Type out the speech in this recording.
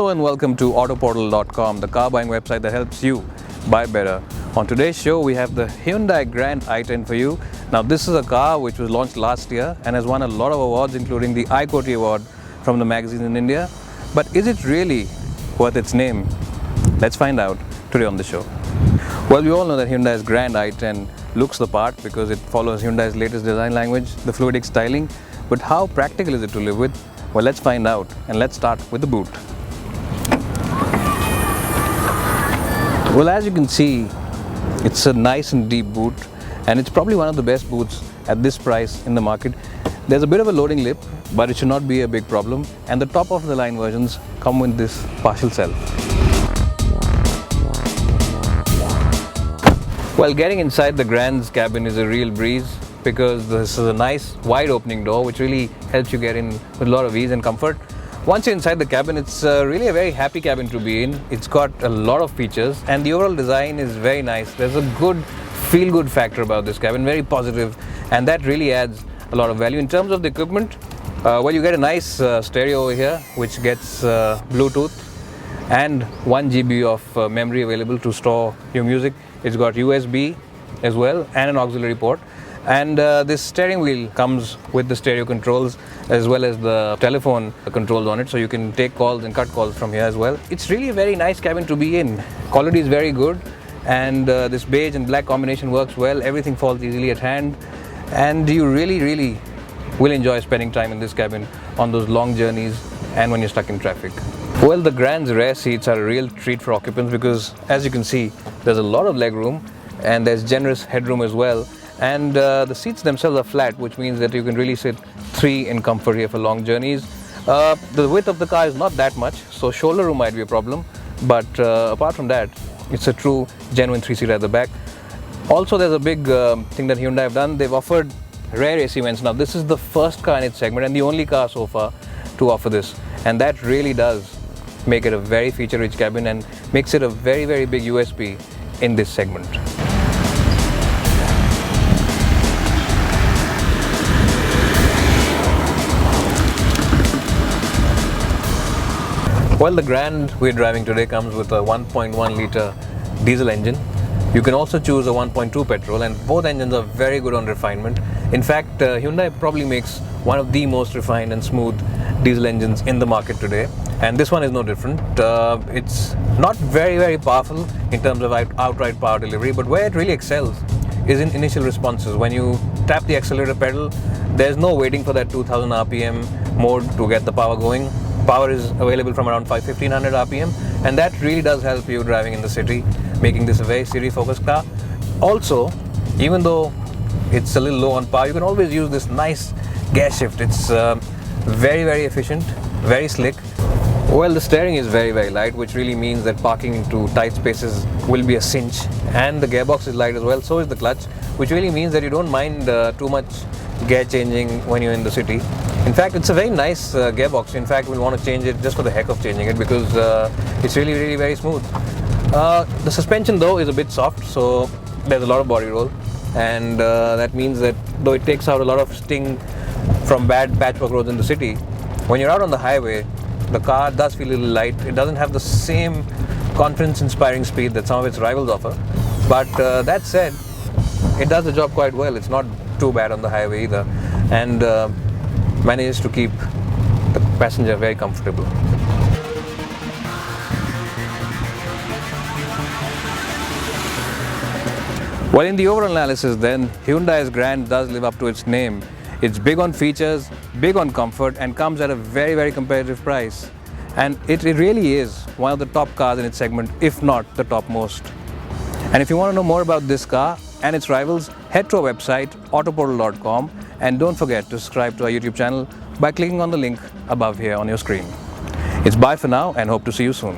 Hello and welcome to AutoPortal.com, the car buying website that helps you buy better. On today's show, we have the Hyundai Grand i10 for you. Now, this is a car which was launched last year and has won a lot of awards, including the i10 award from the magazine in India. But is it really worth its name? Let's find out today on the show. Well, we all know that Hyundai's Grand i10 looks the part because it follows Hyundai's latest design language, the fluidic styling. But how practical is it to live with? Well, let's find out, and let's start with the boot. Well, as you can see, it's a nice and deep boot, and it's probably one of the best boots at this price in the market. There's a bit of a loading lip, but it should not be a big problem, and the top of the line versions come with this partial self. Well, getting inside the Grand's cabin is a real breeze, because this is a nice wide opening door which really helps you get in with a lot of ease and comfort. Once you're inside the cabin, it's really a very happy cabin to be in. It's got a lot of features and the overall design is very nice. There's a good feel-good factor about this cabin, very positive, and that really adds a lot of value. In terms of the equipment, well, you get a nice stereo over here which gets Bluetooth and 1 GB of memory available to store your music. It's got USB as well and an auxiliary port. And this steering wheel comes with the stereo controls as well as the telephone controls on it, so you can take calls and cut calls from here as well. It's really a very nice cabin to be in. Quality is very good, and this beige and black combination works well. Everything falls easily at hand, and you really will enjoy spending time in this cabin on those long journeys and when you're stuck in traffic. Well, the Grand's rear seats are a real treat for occupants because, as you can see, there's a lot of leg room and there's generous headroom as well. And the seats themselves are flat, which means that you can really sit 3 in comfort here for long journeys. The width of the car is not that much, so shoulder room might be a problem, but apart from that, it's a true genuine 3-seater at the back. Also, there's a big thing that Hyundai have done. They've offered rear AC vents. Now, this is the first car in its segment and the only car so far to offer this, and that really does make it a very feature-rich cabin and makes it a very big USP in this segment. Well, the Grand we're driving today comes with a 1.1 litre diesel engine. You can also choose a 1.2 petrol, and both engines are very good on refinement. In fact, Hyundai probably makes one of the most refined and smooth diesel engines in the market today, and this one is no different. It's not very powerful in terms of outright power delivery, but where it really excels is in initial responses. When you tap the accelerator pedal, there's no waiting for that 2000 RPM mode to get the power going. Power is available from around 1500 RPM, and that really does help you driving in the city, making this a very city-focused car. Also, even though it's a little low on power, you can always use this nice gear shift. It's very efficient, very slick. Well, the steering is very light, which really means that parking into tight spaces will be a cinch, and the gearbox is light as well, so is the clutch, which really means that you don't mind too much gear changing when you're in the city. In fact, it's a very nice gearbox. In fact, we'll want to change it just for the heck of changing it because it's really very smooth. The suspension though is a bit soft, so there's a lot of body roll, and that means that though it takes out a lot of sting from bad patchwork roads in the city, when you're out on the highway, the car does feel a little light. It doesn't have the same confidence-inspiring speed that some of its rivals offer, but that said, it does the job quite well. It's not too bad on the highway either, and manages to keep the passenger very comfortable. Well, in the overall analysis then, Hyundai's Grand does live up to its name. It's big on features, big on comfort, and comes at a very competitive price. And it really is one of the top cars in its segment, if not the topmost. And if you want to know more about this car and its rivals, head to our website, AutoPortal.com, and don't forget to subscribe to our YouTube channel by clicking on the link above here on your screen. It's bye for now, and hope to see you soon.